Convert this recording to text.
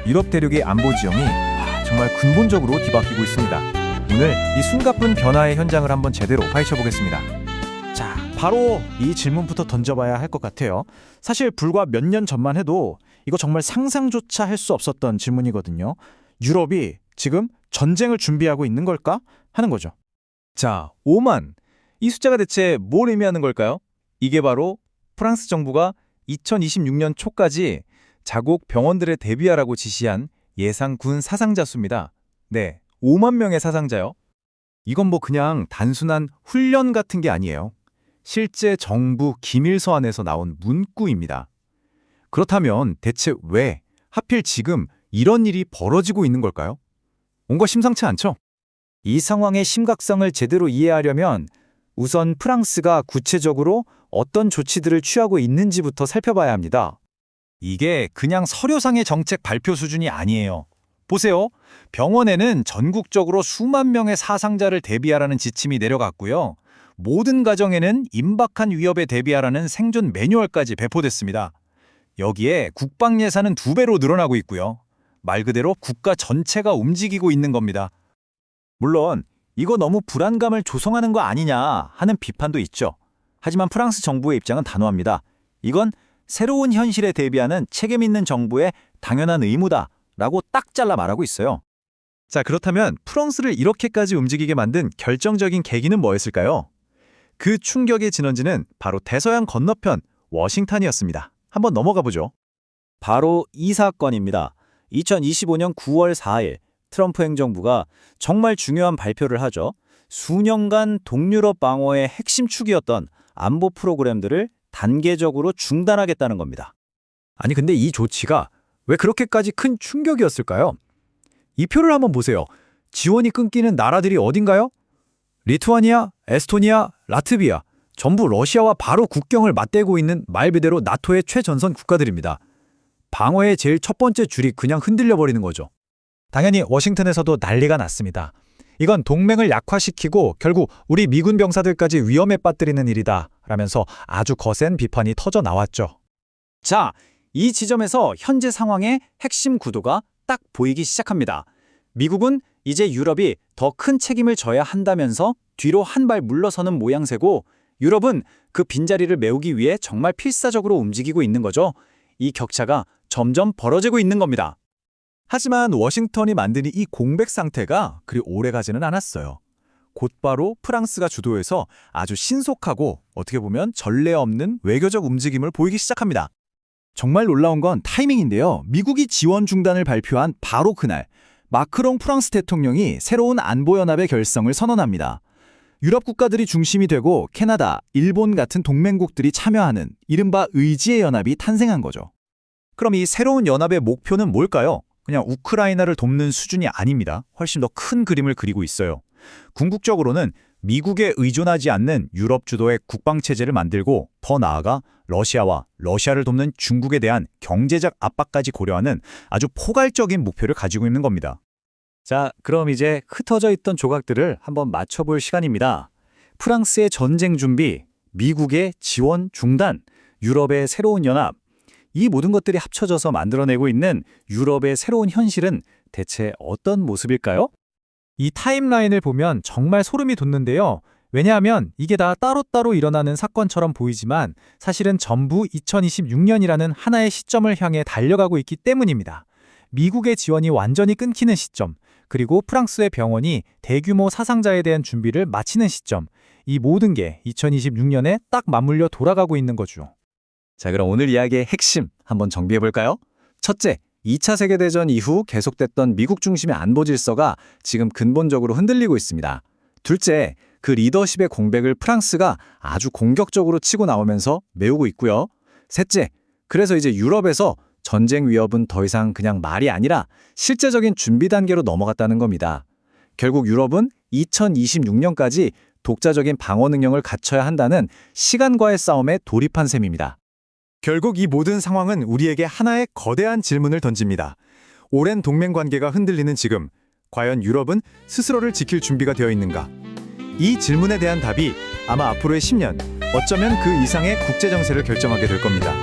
유럽 대륙의 안보 지형이 정말 근본적으로 뒤바뀌고 있습니다. 오늘 이 숨가쁜 변화의 현장을 한번 제대로 파헤쳐 보겠습니다. 자, 바로 이 질문부터 던져봐야 할 것 같아요. 사실 불과 몇 년 전만 해도 이거 정말 상상조차 할 수 없었던 질문이거든요. 유럽이 지금 전쟁을 준비하고 있는 걸까? 하는 거죠. 자, 5만. 이 숫자가 대체 뭘 의미하는 걸까요? 이게 바로 프랑스 정부가 2026년 초까지 자국 병원들에 대비하라고 지시한 예상 군 사상자 수입니다. 네, 5만 명의 사상자요. 이건 뭐 그냥 단순한 훈련 같은 게 아니에요. 실제 정부 기밀 서한에서 나온 문구입니다. 그렇다면 대체 왜 하필 지금 이런 일이 벌어지고 있는 걸까요? 뭔가 심상치 않죠? 이 상황의 심각성을 제대로 이해하려면 우선 프랑스가 구체적으로 어떤 조치들을 취하고 있는지부터 살펴봐야 합니다. 이게 그냥 서류상의 정책 발표 수준이 아니에요. 보세요. 병원에는 전국적으로 수만 명의 사상자를 대비하라는 지침이 내려갔고요. 모든 가정에는 임박한 위협에 대비하라는 생존 매뉴얼까지 배포됐습니다. 여기에 국방 예산은 2배로 늘어나고 있고요. 말 그대로 국가 전체가 움직이고 있는 겁니다. 물론 이거 너무 불안감을 조성하는 거 아니냐 하는 비판도 있죠. 하지만 프랑스 정부의 입장은 단호합니다. 이건 새로운 현실에 대비하는 책임 있는 정부의 당연한 의무다라고 딱 잘라 말하고 있어요. 자, 그렇다면 프랑스를 이렇게까지 움직이게 만든 결정적인 계기는 뭐였을까요? 그 충격의 진원지는 바로 대서양 건너편 워싱턴이었습니다. 한번 넘어가 보죠. 바로 이 사건입니다. 2025년 9월 4일 트럼프 행정부가 정말 중요한 발표를 하죠. 수년간 동유럽 방어의 핵심 축이었던 안보 프로그램들을 단계적으로 중단하겠다는 겁니다. 아니 근데 이 조치가 왜 그렇게까지 큰 충격이었을까요? 이 표를 한번 보세요. 지원이 끊기는 나라들이 어딘가요? 리투아니아, 에스토니아, 라트비아, 전부 러시아와 바로 국경을 맞대고 있는 말 그대로 나토의 최전선 국가들입니다. 방어의 제일 첫 번째 줄이 그냥 흔들려 버리는 거죠. 당연히 워싱턴에서도 난리가 났습니다. 이건 동맹을 약화시키고 결국 우리 미군 병사들까지 위험에 빠뜨리는 일이다 라면서 아주 거센 비판이 터져 나왔죠. 자, 이 지점에서 현재 상황의 핵심 구도가 딱 보이기 시작합니다. 미국은 이제 유럽이 더 큰 책임을 져야 한다면서 뒤로 한 발 물러서는 모양새고 유럽은 그 빈자리를 메우기 위해 정말 필사적으로 움직이고 있는 거죠. 이 격차가 점점 벌어지고 있는 겁니다. 하지만 워싱턴이 만든 이 공백 상태가 그리 오래가지는 않았어요. 곧바로 프랑스가 주도해서 아주 신속하고 어떻게 보면 전례 없는 외교적 움직임을 보이기 시작합니다. 정말 놀라운 건 타이밍인데요. 미국이 지원 중단을 발표한 바로 그날 마크롱 프랑스 대통령이 새로운 안보연합의 결성을 선언합니다. 유럽 국가들이 중심이 되고 캐나다, 일본 같은 동맹국들이 참여하는 이른바 의지의 연합이 탄생한 거죠. 그럼 이 새로운 연합의 목표는 뭘까요? 그냥 우크라이나를 돕는 수준이 아닙니다. 훨씬 더 큰 그림을 그리고 있어요. 궁극적으로는 미국에 의존하지 않는 유럽 주도의 국방체제를 만들고 더 나아가 러시아와 러시아를 돕는 중국에 대한 경제적 압박까지 고려하는 아주 포괄적인 목표를 가지고 있는 겁니다. 자, 그럼 이제 흩어져 있던 조각들을 한번 맞춰볼 시간입니다. 프랑스의 전쟁 준비, 미국의 지원 중단, 유럽의 새로운 연합, 이 모든 것들이 합쳐져서 만들어내고 있는 유럽의 새로운 현실은 대체 어떤 모습일까요? 이 타임라인을 보면 정말 소름이 돋는데요. 왜냐하면 이게 다 따로따로 일어나는 사건처럼 보이지만 사실은 전부 2026년이라는 하나의 시점을 향해 달려가고 있기 때문입니다. 미국의 지원이 완전히 끊기는 시점, 그리고 프랑스의 병원이 대규모 사상자에 대한 준비를 마치는 시점, 이 모든 게 2026년에 딱 맞물려 돌아가고 있는 거죠. 자, 그럼 오늘 이야기의 핵심 한번 정비해볼까요? 첫째, 2차 세계대전 이후 계속됐던 미국 중심의 안보 질서가 지금 근본적으로 흔들리고 있습니다. 둘째, 그 리더십의 공백을 프랑스가 아주 공격적으로 치고 나오면서 메우고 있고요. 셋째, 그래서 이제 유럽에서 전쟁 위협은 더 이상 그냥 말이 아니라 실제적인 준비 단계로 넘어갔다는 겁니다. 결국 유럽은 2026년까지 독자적인 방어 능력을 갖춰야 한다는 시간과의 싸움에 돌입한 셈입니다. 결국 이 모든 상황은 우리에게 하나의 거대한 질문을 던집니다. 오랜 동맹 관계가 흔들리는 지금, 과연 유럽은 스스로를 지킬 준비가 되어 있는가? 이 질문에 대한 답이 아마 앞으로의 10년, 어쩌면 그 이상의 국제 정세를 결정하게 될 겁니다.